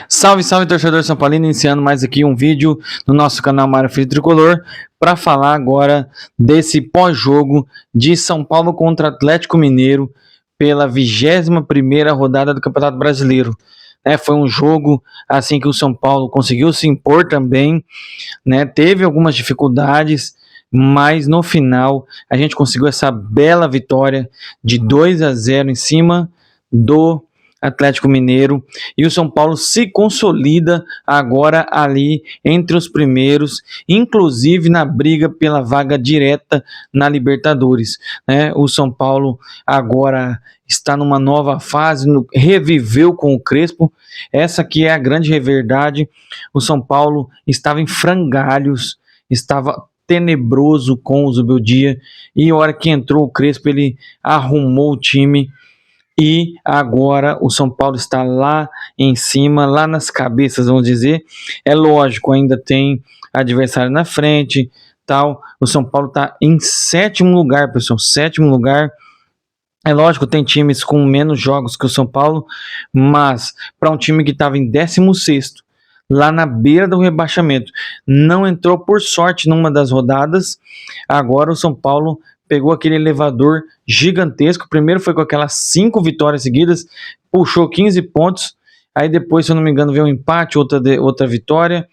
Salve, salve, torcedor São Paulino, iniciando mais aqui um vídeo no nosso canal Mário Filho Tricolor para falar agora desse pós-jogo de São Paulo contra Atlético Mineiro pela 21ª rodada do Campeonato Brasileiro. Foi um jogo assim que o São Paulo conseguiu se impor também, teve algumas dificuldades, mas no final a gente conseguiu essa bela vitória de 2-0 em cima do Atlético Mineiro, e o São Paulo se consolida agora ali entre os primeiros, inclusive na briga pela vaga direta na Libertadores, O São Paulo agora está numa nova fase, reviveu com o Crespo. Essa que é a grande verdade. O São Paulo estava em frangalhos, estava tenebroso com o Zubeldia, e a hora que entrou o Crespo, ele arrumou o time. E agora o São Paulo está lá em cima, lá nas cabeças, vamos dizer. É lógico, ainda tem adversário na frente, tal. O São Paulo está em 7º lugar, pessoal, 7º lugar. É lógico, tem times com menos jogos que o São Paulo, mas para um time que estava em 16º, lá na beira do rebaixamento, não entrou por sorte numa das rodadas. Agora o São Paulo pegou aquele elevador gigantesco. Primeiro foi com aquelas 5 vitórias seguidas, puxou 15 pontos. Aí depois, se eu não me engano, veio um empate, outra vitória.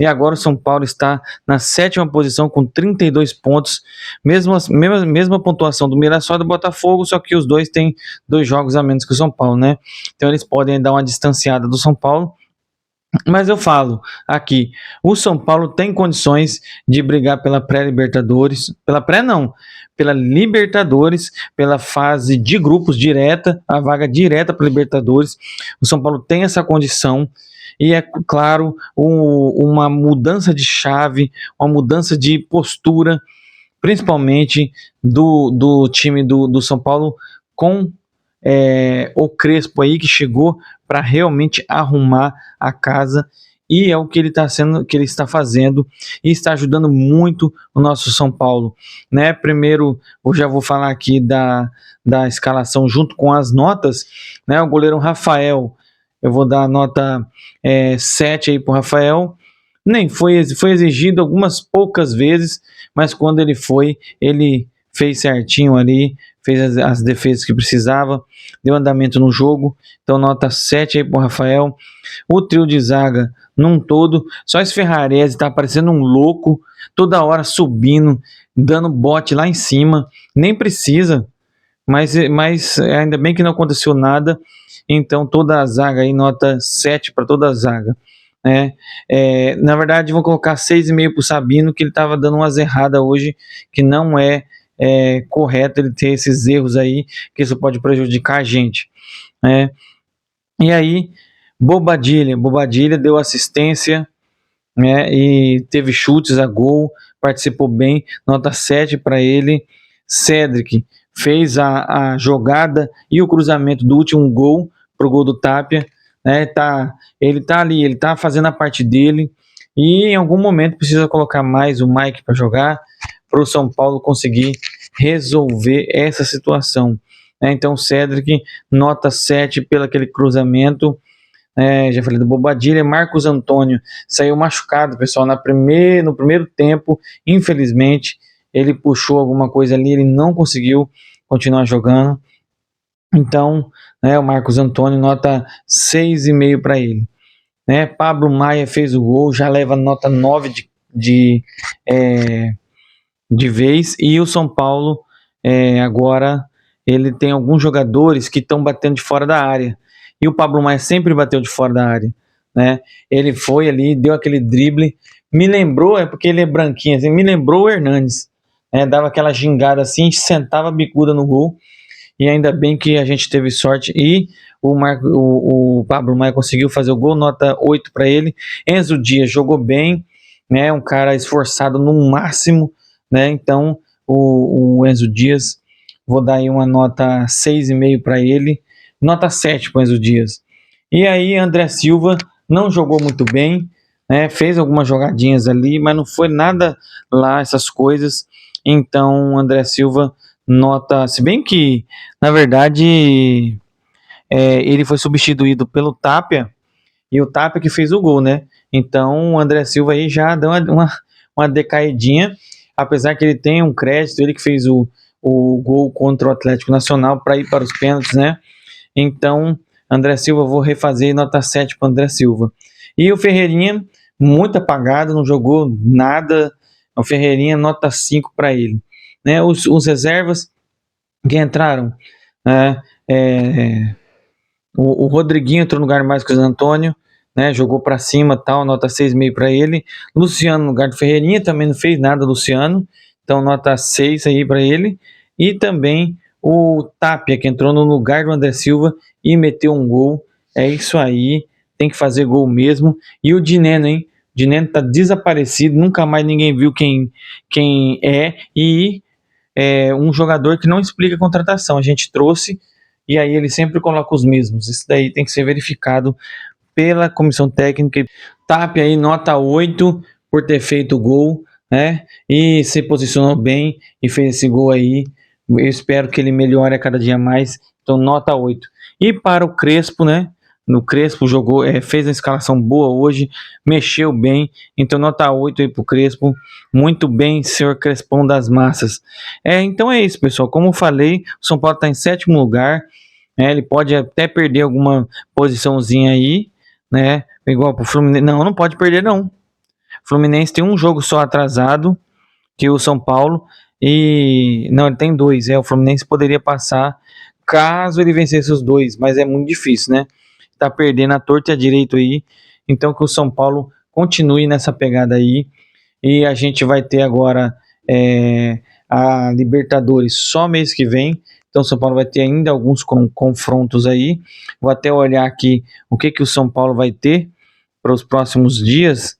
E agora o São Paulo está na 7ª posição com 32 pontos. Mesma pontuação do Mirassol e do Botafogo, só que os dois têm 2 jogos a menos que o São Paulo, Então eles podem dar uma distanciada do São Paulo. Mas eu falo aqui, o São Paulo tem condições de brigar pela pré-Libertadores, pela Libertadores, pela fase de grupos direta, a vaga direta para Libertadores. O São Paulo tem essa condição, e é claro, uma mudança de chave, uma mudança de postura, principalmente do time do São Paulo, com o Crespo aí, que chegou para realmente arrumar a casa, e é o que ele está fazendo, e está ajudando muito o nosso São Paulo, Primeiro, eu já vou falar aqui da escalação junto com as notas, O goleiro Rafael, eu vou dar a nota 7 aí para o Rafael. Nem foi exigido algumas poucas vezes, mas quando ele fez certinho ali, fez as defesas que precisava, deu andamento no jogo. Então nota 7 aí pro Rafael. O trio de zaga num todo, só esse Ferrarese tá parecendo um louco, toda hora subindo, dando bote lá em cima, nem precisa, mas ainda bem que não aconteceu nada. Então toda a zaga aí, nota 7 para toda a zaga. Na verdade, vou colocar 6,5 pro Sabino, que ele estava dando umas erradas hoje, que não é correto ele ter esses erros aí, que isso pode prejudicar a gente, E aí, Bobadilha deu assistência, e teve chutes a gol, participou bem, nota 7 para ele. Cedric fez a jogada e o cruzamento do último gol pro gol do Tapia, ele tá ali, ele tá fazendo a parte dele, e em algum momento precisa colocar mais o Mike para jogar, para o São Paulo conseguir resolver essa situação. Então, Cedric, nota 7 pelo aquele cruzamento. Já falei do Bobadilha. Marcos Antônio saiu machucado, pessoal, no primeiro tempo. Infelizmente, ele puxou alguma coisa ali, ele não conseguiu continuar jogando. Então, o Marcos Antônio, nota 6,5 para ele. Pablo Maia fez o gol, já leva nota 9 de vez, e o São Paulo agora ele tem alguns jogadores que estão batendo de fora da área, e o Pablo Maia sempre bateu de fora da área, ele foi ali, deu aquele drible, me lembrou, porque ele é branquinho assim, me lembrou o Hernanes, dava aquela gingada assim, sentava a bicuda no gol, e ainda bem que a gente teve sorte, e o Pablo Maia conseguiu fazer o gol, nota 8 para ele. Enzo Dias jogou bem, um cara esforçado no máximo, então o Enzo Dias, vou dar aí uma nota 6,5 para ele, nota 7 para o Enzo Dias. E aí André Silva não jogou muito bem, fez algumas jogadinhas ali, mas não foi nada lá, essas coisas. Então André Silva, nota, se bem que na verdade ele foi substituído pelo Tapia, e o Tapia que fez o gol, né? Então o André Silva aí já deu uma decaidinha, apesar que ele tem um crédito, ele que fez o gol contra o Atlético Nacional para ir para os pênaltis, né? Então, André Silva, vou refazer nota 7 para André Silva. E o Ferreirinha, muito apagado, não jogou nada. O Ferreirinha, nota 5 para ele. Né? Os reservas que entraram, né? O Rodriguinho entrou no lugar mais que o Antônio, né? Jogou para cima, tal, nota 6,5 para ele. Luciano no lugar do Ferreirinha, também não fez nada, Luciano. Então, nota 6 aí para ele. E também o Tapia, que entrou no lugar do André Silva e meteu um gol. É isso aí, tem que fazer gol mesmo. E o Dineno, hein? O Dineno tá desaparecido, nunca mais ninguém viu quem é. E é um jogador que não explica a contratação. A gente trouxe e aí ele sempre coloca os mesmos. Isso daí tem que ser verificado pela comissão técnica. Tapia aí, nota 8 por ter feito o gol, né? E se posicionou bem e fez esse gol aí. Eu espero que ele melhore a cada dia mais. Então, nota 8. E para o Crespo, né? No Crespo jogou, fez uma escalação boa hoje, mexeu bem. Então, nota 8 aí para o Crespo. Muito bem, senhor Crespão das massas. Então é isso, pessoal. Como eu falei, o São Paulo está em 7º lugar. Ele pode até perder alguma posiçãozinha aí, né? Igual pro Fluminense. Não, não pode perder, não. O Fluminense tem um jogo só atrasado, que o São Paulo. E. Não, ele tem 2. O Fluminense poderia passar caso ele vencesse os 2, mas é muito difícil, né? Tá perdendo a torta e a direito aí. Então que o São Paulo continue nessa pegada aí. E a gente vai ter agora a Libertadores só mês que vem. Então o São Paulo vai ter ainda alguns confrontos aí. Vou até olhar aqui o que o São Paulo vai ter para os próximos dias.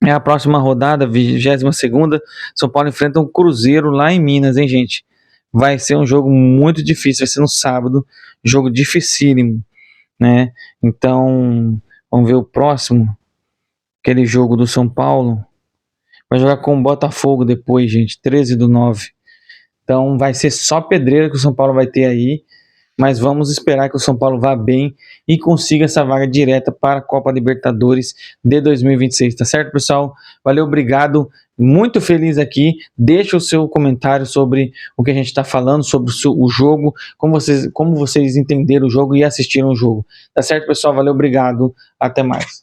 A próxima rodada, 22ª, São Paulo enfrenta um Cruzeiro lá em Minas, hein, gente? Vai ser um jogo muito difícil, vai ser no sábado, jogo dificílimo, né? Então, vamos ver o próximo, aquele jogo do São Paulo. Vai jogar com o Botafogo depois, gente, 13/9. Então vai ser só pedreira que o São Paulo vai ter aí, mas vamos esperar que o São Paulo vá bem e consiga essa vaga direta para a Copa Libertadores de 2026, tá certo, pessoal? Valeu, obrigado, muito feliz aqui. Deixa o seu comentário sobre o que a gente está falando, sobre o jogo, como vocês entenderam o jogo e assistiram o jogo, tá certo, pessoal? Valeu, obrigado, até mais.